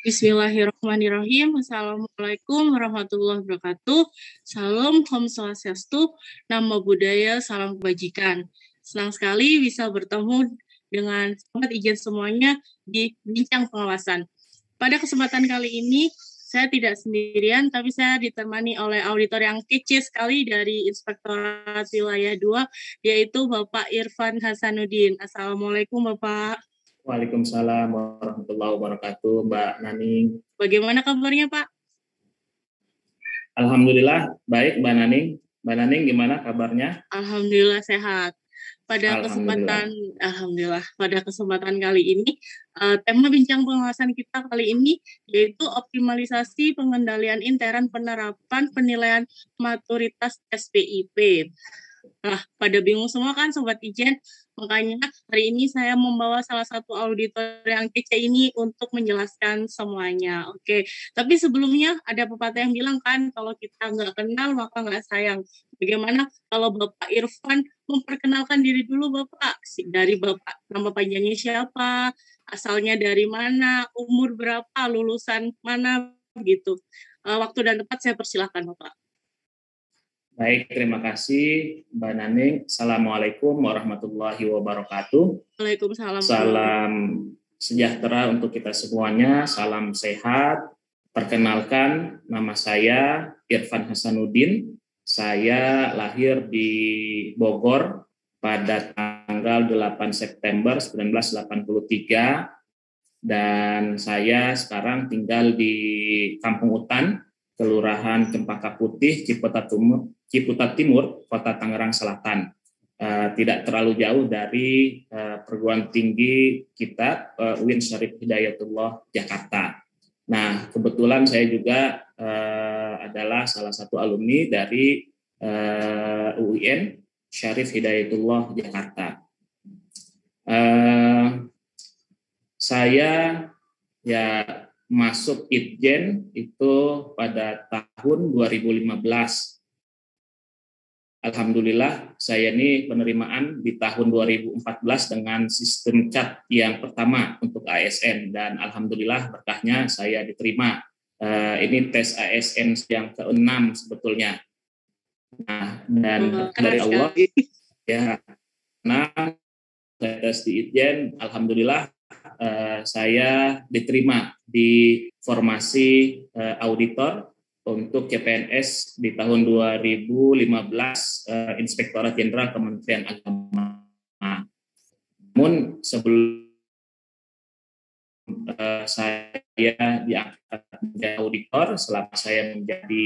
Bismillahirrahmanirrahim. Assalamualaikum warahmatullahi wabarakatuh. Salam, Om Swastiastu, Namo Buddhaya, salam kebajikan. Senang sekali bisa bertemu dengan sobat Ijen semuanya di Bincang Pengawasan. Pada kesempatan kali ini, saya tidak sendirian, tapi saya ditemani oleh auditor yang kece sekali dari Inspektorat Wilayah 2, yaitu Bapak Irfan Hasanuddin. Assalamualaikum, Bapak. Waalaikumsalam warahmatullahi wabarakatuh, Mbak Naning. Bagaimana kabarnya, Pak? Alhamdulillah, baik Mbak Naning. Mbak Naning gimana kabarnya? Alhamdulillah sehat. Pada kesempatan kali ini, tema bincang pengawasan kita kali ini yaitu optimalisasi pengendalian intern penerapan penilaian maturitas SPIP. Nah, pada bingung semua kan Sobat Ijen, makanya hari ini saya membawa salah satu auditor yang kece ini untuk menjelaskan semuanya. Oke, tapi sebelumnya ada pepatah yang bilang kan, kalau kita nggak kenal maka nggak sayang. Bagaimana kalau Bapak Irfan memperkenalkan diri dulu Bapak? Dari Bapak, nama panjangnya siapa, asalnya dari mana, umur berapa, lulusan mana, gitu. Waktu dan tempat saya persilahkan Bapak. Baik, terima kasih Mbak Naning. Assalamualaikum warahmatullahi wabarakatuh. Waalaikumsalam. Salam sejahtera untuk kita semuanya, salam sehat. Perkenalkan, nama saya Irfan Hasanuddin. Saya lahir di Bogor pada tanggal 8 September 1983 dan saya sekarang tinggal di Kampung Utan, Kelurahan Cempaka Putih, Ciputat Timur, Kota Tangerang Selatan. Tidak terlalu jauh dari perguruan tinggi kita, UIN Syarif Hidayatullah Jakarta. Nah, kebetulan saya juga adalah salah satu alumni dari UIN Syarif Hidayatullah Jakarta. Saya ya masuk Itjen itu pada tahun 2015. Alhamdulillah saya ini penerimaan di tahun 2014 dengan sistem CAT yang pertama untuk ASN dan alhamdulillah berkahnya saya diterima. Ini tes ASN yang ke-6 sebetulnya. Nah, dan dari Allah ya, nah tes di Itjen alhamdulillah saya diterima di formasi auditor untuk CPNS di tahun 2015 Inspektorat Jenderal Kementerian Agama. Namun sebelum saya diangkat menjadi auditor, selama saya menjadi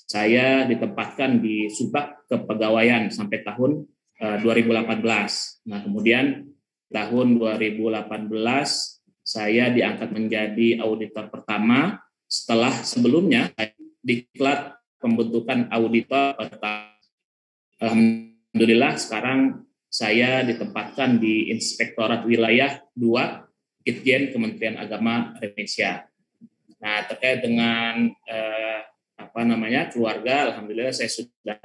saya ditempatkan di Subak Kepegawaian sampai tahun 2018. Nah, kemudian tahun 2018 saya diangkat menjadi auditor pertama setelah sebelumnya diklat pembentukan auditor. Alhamdulillah sekarang saya ditempatkan di Inspektorat Wilayah 2 Itjen Kementerian Agama Indonesia. Nah, terkait dengan keluarga, alhamdulillah saya sudah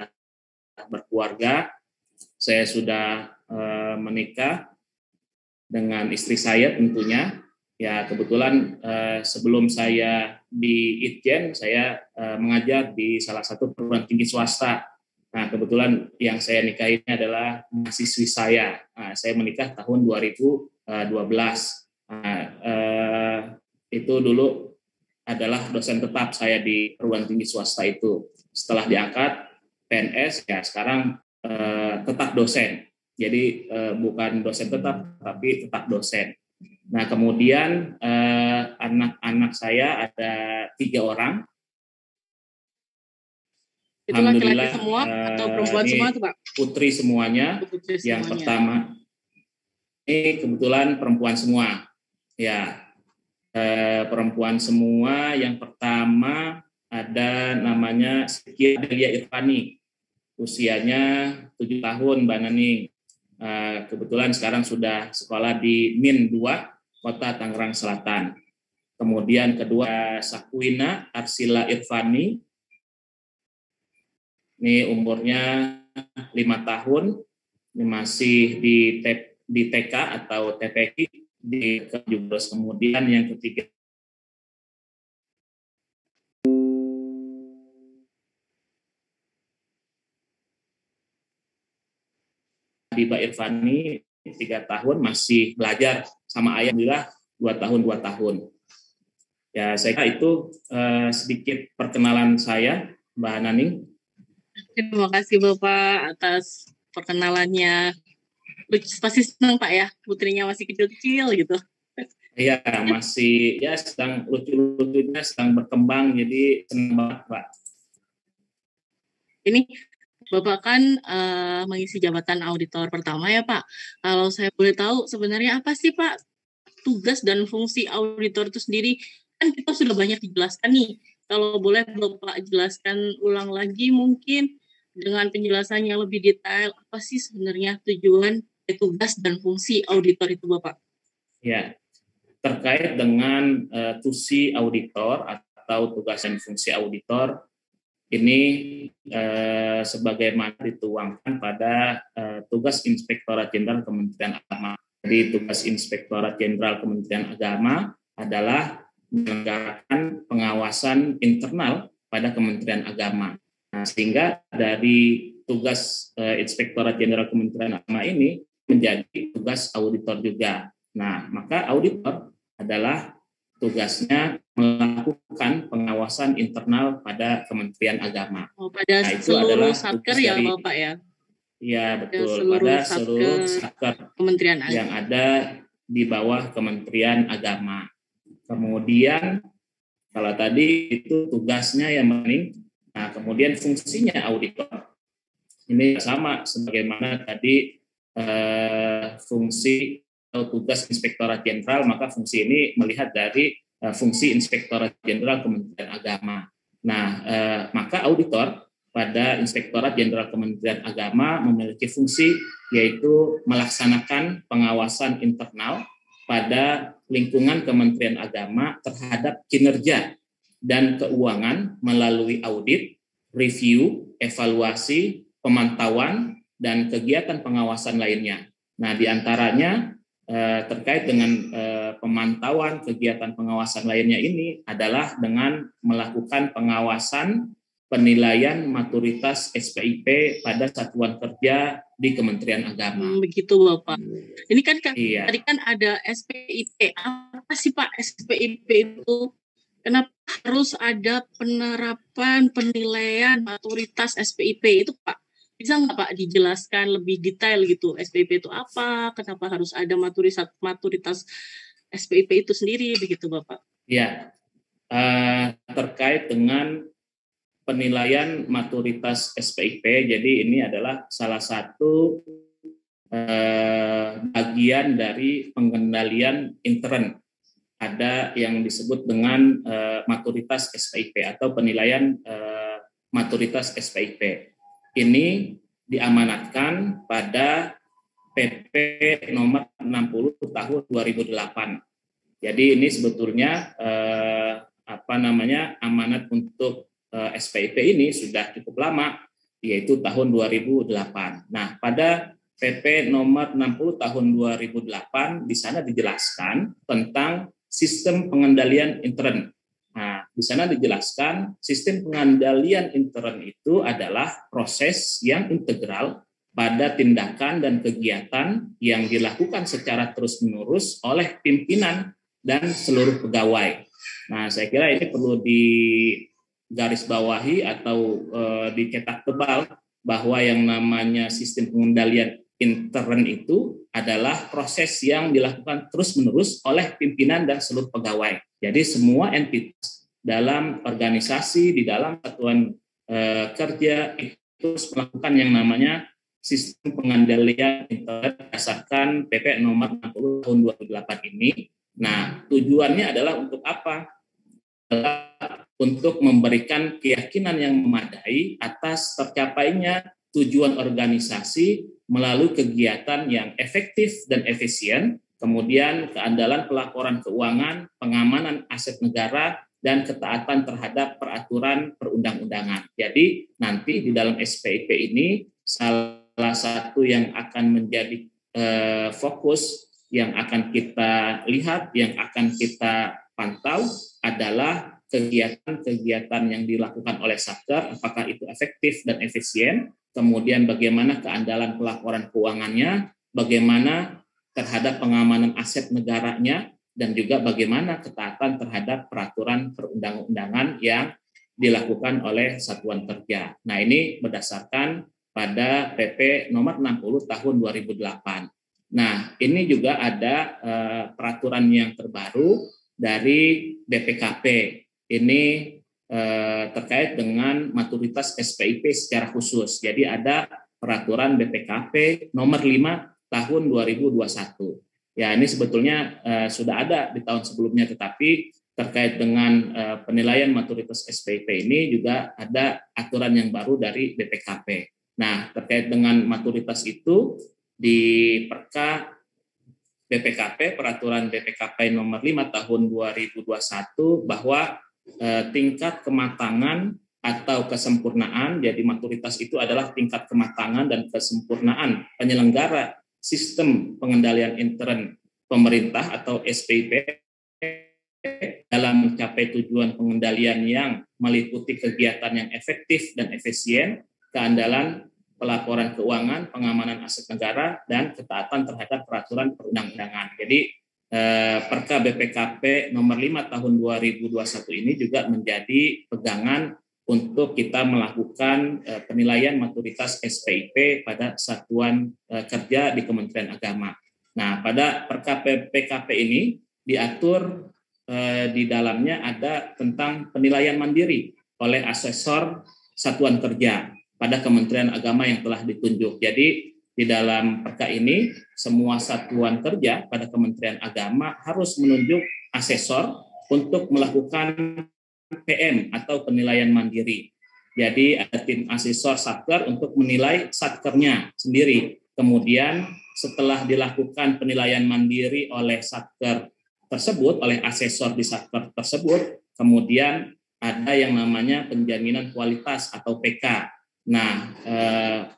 berkeluarga, saya sudah menikah dengan istri saya tentunya. Ya kebetulan sebelum saya di Itjen, saya mengajar di salah satu perguruan tinggi swasta. Nah kebetulan yang saya nikahi ini adalah mahasiswi saya. Nah, saya menikah tahun 2012. Itu dulu adalah dosen tetap saya di perguruan tinggi swasta itu. Setelah diangkat PNS, ya sekarang tetap dosen. Jadi bukan dosen tetap, tapi tetap dosen. Nah, kemudian anak-anak saya ada 3 orang. Itu laki-laki semua atau perempuan semua tuh, Pak? Putri semuanya. Putri semuanya. Yang pertama, ini kebetulan perempuan semua. Ya, perempuan semua. Yang pertama ada namanya Siti Adelia Irfani. Usianya 7 tahun, Mbak Nani. Kebetulan sekarang sudah sekolah di MIN 2, Kota Tangerang Selatan. Kemudian kedua Sakwina Arsila Irfani. Ini umurnya 5 tahun. Ini masih di TK atau TPQ di kemudian yang ketiga Biba Irvani 3 tahun masih belajar sama ayah, alhamdulillah 2 tahun. Ya, saya kira itu sedikit perkenalan saya, Mbak Naning. Terima kasih Bapak atas perkenalannya. Pasti senang Pak ya, putrinya masih kecil-kecil gitu. Iya, masih ya sedang lucu-lucunya sedang berkembang, jadi senang banget Pak. Ini Bapak kan mengisi jabatan auditor pertama ya Pak. Kalau saya boleh tahu sebenarnya apa sih Pak tugas dan fungsi auditor itu sendiri? Kan kita sudah banyak dijelaskan nih. Kalau boleh Bapak jelaskan ulang lagi mungkin dengan penjelasannya lebih detail, apa sih sebenarnya tujuan, tugas dan fungsi auditor itu Bapak? Ya, terkait dengan tusi auditor atau tugas dan fungsi auditor, ini sebagaimana dituangkan pada tugas Inspektorat Jenderal Kementerian Agama. Jadi tugas Inspektorat Jenderal Kementerian Agama adalah menyelenggarakan pengawasan internal pada Kementerian Agama. Nah, sehingga dari tugas Inspektorat Jenderal Kementerian Agama ini menjadi tugas auditor juga. Nah, maka auditor adalah tugasnya melakukan pengawasan internal pada Kementerian Agama. Oh, pada nah, itu seluruh adalah satker ya dari, Bapak ya? Ya, betul. Pada seluruh satker Kementerian Agama yang ada di bawah Kementerian Agama. Kemudian, kalau tadi itu tugasnya yang penting, nah kemudian fungsinya auditor. Ini sama sebagaimana tadi fungsi atau tugas Inspektorat Jenderal, maka fungsi ini melihat dari fungsi Inspektorat Jenderal Kementerian Agama. Nah, maka auditor pada Inspektorat Jenderal Kementerian Agama memiliki fungsi yaitu melaksanakan pengawasan internal pada lingkungan Kementerian Agama terhadap kinerja dan keuangan melalui audit, review, evaluasi, pemantauan, dan kegiatan pengawasan lainnya. Nah, diantaranya terkait dengan pemantauan kegiatan pengawasan lainnya ini adalah dengan melakukan pengawasan penilaian maturitas SPIP pada satuan kerja di Kementerian Agama. Begitu Bapak. Ini kan iya. Tadi kan ada SPIP. Apa sih Pak SPIP itu? Kenapa harus ada penerapan penilaian maturitas SPIP itu Pak? Bisa nggak Pak dijelaskan lebih detail gitu, SPIP itu apa, kenapa harus ada maturitas SPIP itu sendiri, begitu Bapak? Ya, terkait dengan penilaian maturitas SPIP, jadi ini adalah salah satu bagian dari pengendalian intern. Ada yang disebut dengan maturitas SPIP atau penilaian maturitas SPIP. Ini diamanatkan pada PP nomor 60 tahun 2008. Jadi ini sebetulnya amanat untuk SPIP ini sudah cukup lama, yaitu tahun 2008. Nah, pada PP nomor 60 tahun 2008 di sana dijelaskan tentang sistem pengendalian intern. Nah, di sana dijelaskan sistem pengendalian intern itu adalah proses yang integral pada tindakan dan kegiatan yang dilakukan secara terus-menerus oleh pimpinan dan seluruh pegawai. Nah, saya kira ini perlu digarisbawahi atau dicetak tebal bahwa yang namanya sistem pengendalian intern itu adalah proses yang dilakukan terus-menerus oleh pimpinan dan seluruh pegawai. Jadi semua entitas dalam organisasi, di dalam satuan kerja itu melakukan yang namanya sistem pengendalian intern berdasarkan PP nomor 60 tahun 2008 ini. Nah, tujuannya adalah untuk apa? Untuk memberikan keyakinan yang memadai atas tercapainya tujuan organisasi melalui kegiatan yang efektif dan efisien, kemudian keandalan pelaporan keuangan, pengamanan aset negara, dan ketaatan terhadap peraturan perundang-undangan. Jadi nanti di dalam SPIP ini salah satu yang akan menjadi fokus yang akan kita lihat, yang akan kita pantau adalah kegiatan-kegiatan yang dilakukan oleh Satker, apakah itu efektif dan efisien, kemudian bagaimana keandalan pelaporan keuangannya, bagaimana terhadap pengamanan aset negaranya, dan juga bagaimana ketaatan terhadap peraturan perundang-undangan yang dilakukan oleh Satuan Kerja. Nah, ini berdasarkan pada PP nomor 60 tahun 2008. Nah, ini juga ada peraturan yang terbaru dari BPKP. Ini terkait dengan maturitas SPIP secara khusus. Jadi ada peraturan BPKP nomor 5 tahun 2021. Ya, ini sebetulnya sudah ada di tahun sebelumnya, tetapi terkait dengan penilaian maturitas SPIP ini juga ada aturan yang baru dari BPKP. Nah, terkait dengan maturitas itu di Perka BPKP, peraturan BPKP nomor 5 tahun 2021 bahwa tingkat kematangan atau kesempurnaan, jadi maturitas itu adalah tingkat kematangan dan kesempurnaan penyelenggara sistem pengendalian intern pemerintah atau SPIP dalam mencapai tujuan pengendalian yang meliputi kegiatan yang efektif dan efisien, keandalan pelaporan keuangan, pengamanan aset negara, dan ketaatan terhadap peraturan perundang-undangan. Jadi Perka BPKP nomor 5 tahun 2021 ini juga menjadi pegangan untuk kita melakukan penilaian maturitas SPIP pada Satuan Kerja di Kementerian Agama. Nah, pada Perka BPKP ini diatur di dalamnya ada tentang penilaian mandiri oleh asesor Satuan Kerja pada Kementerian Agama yang telah ditunjuk. Jadi di dalam Perka ini semua satuan kerja pada Kementerian Agama harus menunjuk asesor untuk melakukan PM atau penilaian mandiri. Jadi ada tim asesor Satker untuk menilai Satkernya sendiri. Kemudian setelah dilakukan penilaian mandiri oleh Satker tersebut, oleh asesor di Satker tersebut, kemudian ada yang namanya penjaminan kualitas atau PK. Nah,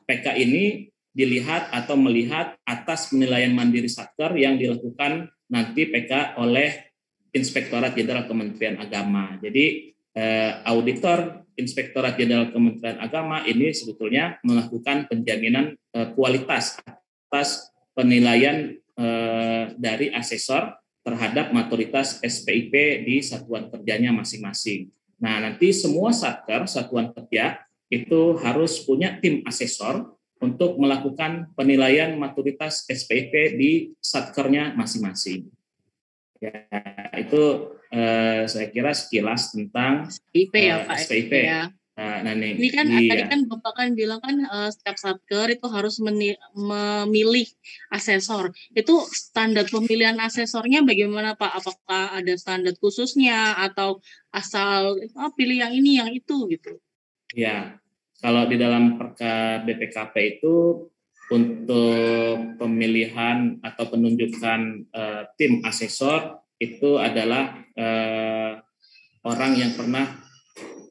PK ini dilihat atau melihat atas penilaian mandiri Satker yang dilakukan nanti PK oleh Inspektorat Jenderal Kementerian Agama. Jadi auditor Inspektorat Jenderal Kementerian Agama ini sebetulnya melakukan penjaminan kualitas atas penilaian dari asesor terhadap maturitas SPIP di satuan kerjanya masing-masing. Nah, nanti semua Satker, satuan kerja, itu harus punya tim asesor untuk melakukan penilaian maturitas SPIP di Satkernya masing-masing. Ya, itu saya kira sekilas tentang SPIP ya Pak. SPIP. Ya. Nah, ini kan tadi kan Bapak kan bilang kan setiap Satker itu harus memilih asesor. Itu standar pemilihan asesornya bagaimana Pak? Apakah ada standar khususnya atau asal pilih yang ini yang itu gitu? Ya, kalau di dalam Perka BPKP itu untuk pemilihan atau penunjukan tim asesor itu adalah orang yang pernah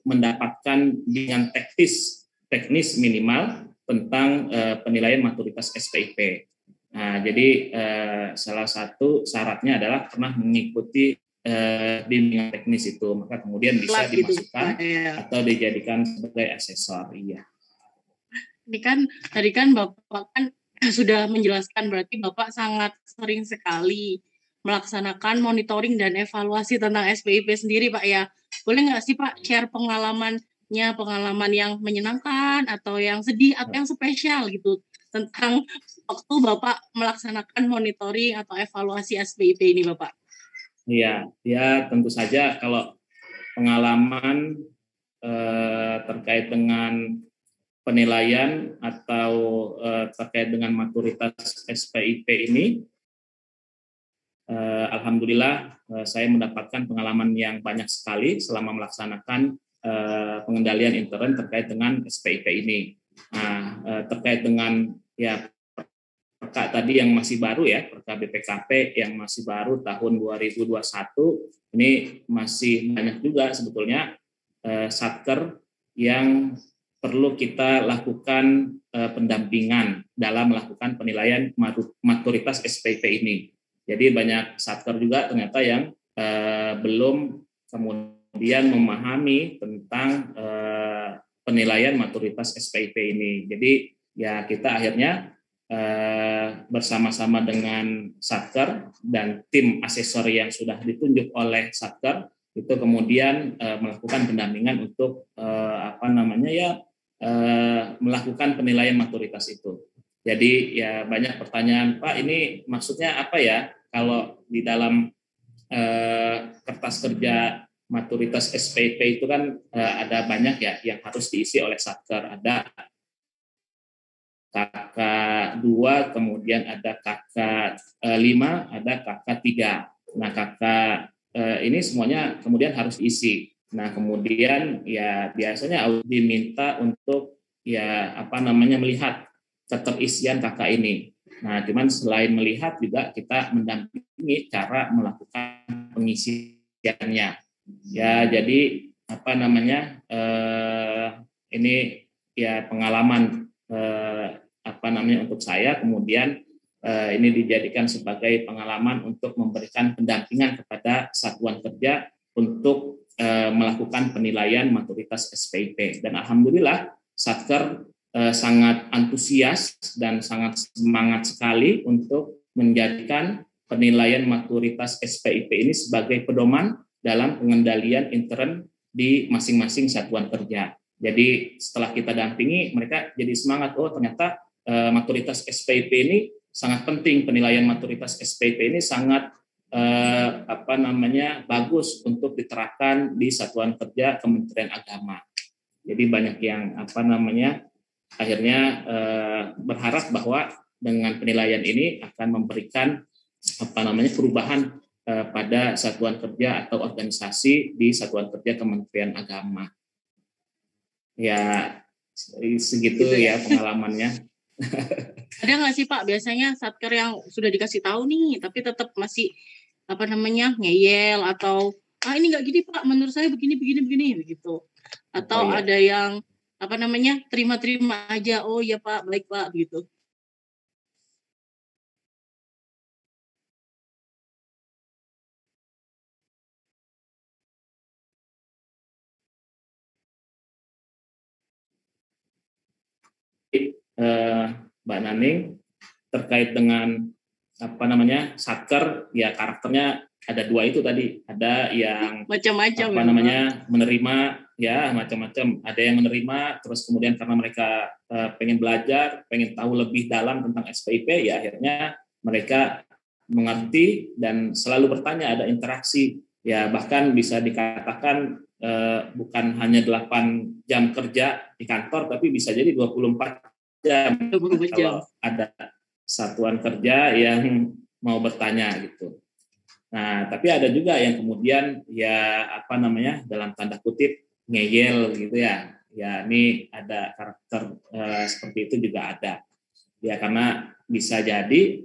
mendapatkan bimbingan teknis minimal tentang penilaian maturitas SPIP. Nah, jadi salah satu syaratnya adalah pernah mengikuti bimbingan teknis itu, maka kemudian bisa dimasukkan atau dijadikan sebagai asesor. Iya. Ini kan tadi kan Bapak kan sudah menjelaskan, berarti Bapak sangat sering sekali melaksanakan monitoring dan evaluasi tentang SPIP sendiri Pak ya. Boleh nggak sih Pak share pengalaman yang menyenangkan atau yang sedih atau yang spesial gitu tentang waktu Bapak melaksanakan monitoring atau evaluasi SPIP ini Bapak? Iya, ya tentu saja kalau pengalaman terkait dengan penilaian atau terkait dengan maturitas SPIP ini, alhamdulillah saya mendapatkan pengalaman yang banyak sekali selama melaksanakan pengendalian intern terkait dengan SPIP ini. Nah, terkait dengan ya Perka tadi yang masih baru ya, Perka BPKP yang masih baru tahun 2021, ini masih banyak juga sebetulnya Satker yang perlu kita lakukan pendampingan dalam melakukan penilaian maturitas SPIP ini. Jadi banyak satker juga ternyata yang belum kemudian memahami tentang penilaian maturitas SPIP ini. Jadi ya kita akhirnya bersama-sama dengan satker dan tim asesor yang sudah ditunjuk oleh satker itu kemudian melakukan pendampingan untuk melakukan penilaian maturitas itu. Jadi ya banyak pertanyaan, Pak ini maksudnya apa ya kalau di dalam kertas kerja maturitas SPIP itu kan ada banyak ya yang harus diisi oleh satker. Ada KK 2, kemudian ada KK 5, ada KK 3. Nah, KK ini semuanya kemudian harus diisi. Nah, kemudian ya biasanya diminta untuk melihat keterisian KK ini. Nah, cuman selain melihat juga kita mendampingi cara melakukan pengisiannya. Ya, jadi ini ya pengalaman untuk saya, kemudian ini dijadikan sebagai pengalaman untuk memberikan pendampingan kepada satuan kerja untuk melakukan penilaian maturitas SPIP. Dan alhamdulillah satker sangat antusias dan sangat semangat sekali untuk menjadikan penilaian maturitas SPIP ini sebagai pedoman dalam pengendalian intern di masing-masing satuan kerja. Jadi setelah kita dampingi, mereka jadi semangat, oh ternyata maturitas SPIP ini sangat penting, penilaian maturitas SPIP ini sangat bagus untuk diterapkan di satuan kerja Kementerian Agama. Jadi banyak yang akhirnya berharap bahwa dengan penilaian ini akan memberikan perubahan pada satuan kerja atau organisasi di satuan kerja Kementerian Agama. Ya segitu ya pengalamannya. Ada nggak sih Pak biasanya satker yang sudah dikasih tahu nih tapi tetap masih ngeyel atau ini nggak gini Pak, menurut saya begini begitu, atau ada yang terima aja, oh ya Pak, baik Pak, gitu. Mbak Naning, terkait dengan satker, ya karakternya ada dua itu tadi, ada yang macam-macam menerima ya macam-macam, ada yang menerima terus kemudian karena mereka pengen belajar, pengen tahu lebih dalam tentang SPIP, ya akhirnya mereka mengerti dan selalu bertanya, ada interaksi, ya bahkan bisa dikatakan bukan hanya 8 jam kerja di kantor, tapi bisa jadi 24 jam kalau ada satuan kerja yang mau bertanya gitu. Nah, tapi ada juga yang kemudian ya dalam tanda kutip ngeyel gitu ya. Ya ini ada karakter seperti itu juga ada. Ya karena bisa jadi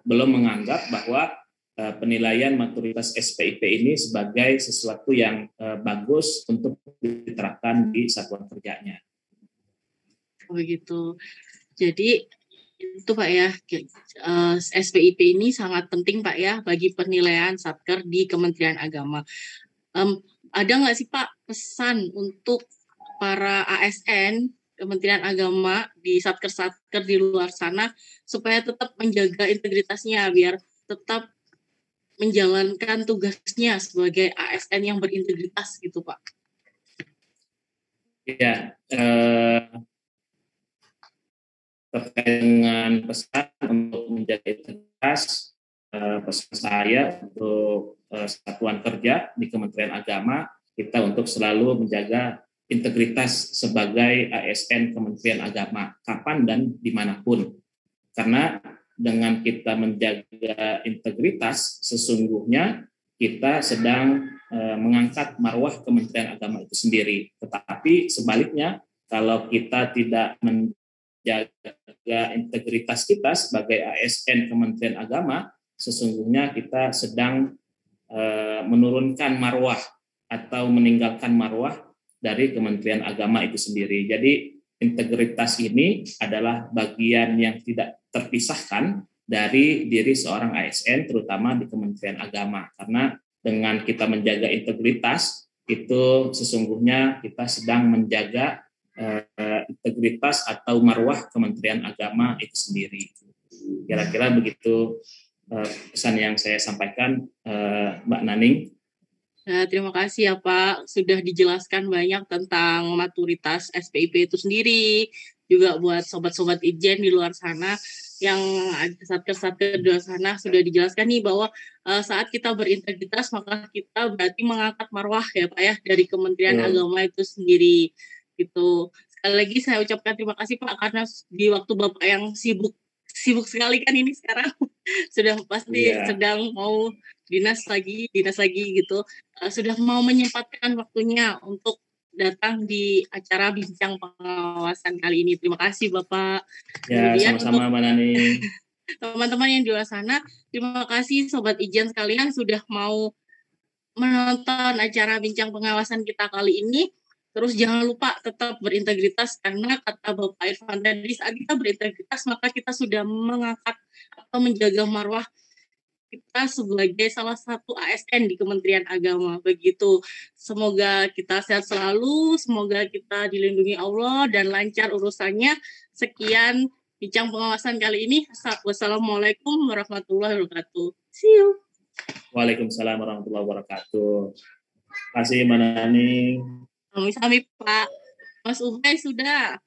belum menganggap bahwa penilaian maturitas SPIP ini sebagai sesuatu yang bagus untuk diterapkan di satuan kerjanya. Begitu. Jadi itu Pak ya, SPIP ini sangat penting Pak ya bagi penilaian satker di Kementerian Agama. Ada nggak sih Pak pesan untuk para ASN Kementerian Agama di satker-satker di luar sana supaya tetap menjaga integritasnya biar tetap menjalankan tugasnya sebagai ASN yang berintegritas gitu Pak? Ya, terkait dengan pesan untuk menjaga integritas, pesan saya untuk satuan kerja di Kementerian Agama, kita untuk selalu menjaga integritas sebagai ASN Kementerian Agama, kapan dan dimanapun. Karena dengan kita menjaga integritas, sesungguhnya kita sedang mengangkat marwah Kementerian Agama itu sendiri. Tetapi sebaliknya, kalau kita tidak menjaga integritas kita sebagai ASN Kementerian Agama, sesungguhnya kita sedang menurunkan marwah atau meninggalkan marwah dari Kementerian Agama itu sendiri. Jadi integritas ini adalah bagian yang tidak terpisahkan dari diri seorang ASN, terutama di Kementerian Agama. Karena dengan kita menjaga integritas, itu sesungguhnya kita sedang menjaga integritas atau marwah Kementerian Agama itu sendiri. Kira-kira begitu pesan yang saya sampaikan, Mbak Naning. Nah, terima kasih ya Pak, sudah dijelaskan banyak tentang maturitas SPIP itu sendiri, juga buat sobat-sobat Ijen di luar sana yang satker-satker di luar sana sudah dijelaskan nih bahwa saat kita berintegritas maka kita berarti mengangkat marwah ya Pak ya dari Kementerian Agama itu sendiri gitu. Sekali lagi saya ucapkan terima kasih Pak karena di waktu Bapak yang sibuk sekali kan ini sekarang sudah pasti sedang mau dinas lagi gitu, sudah mau menyempatkan waktunya untuk datang di acara bincang pengawasan kali ini. Terima kasih Bapak. Ya, sama-sama Mbak Nani. Teman-teman yang di luar sana, terima kasih Sobat Ijen sekalian sudah mau menonton acara bincang pengawasan kita kali ini. Terus jangan lupa tetap berintegritas karena kata Bapak Irfan tadi, saat kita berintegritas maka kita sudah mengangkat atau menjaga marwah kita sebagai salah satu ASN di Kementerian Agama. Begitu. Semoga kita sehat selalu, semoga kita dilindungi Allah dan lancar urusannya. Sekian bincang pengawasan kali ini. Wassalamualaikum warahmatullahi wabarakatuh. See you. Waalaikumsalam warahmatullahi wabarakatuh. Terima kasih Mbak Nani. Sami-sami Pak. Mas Ubay sudah.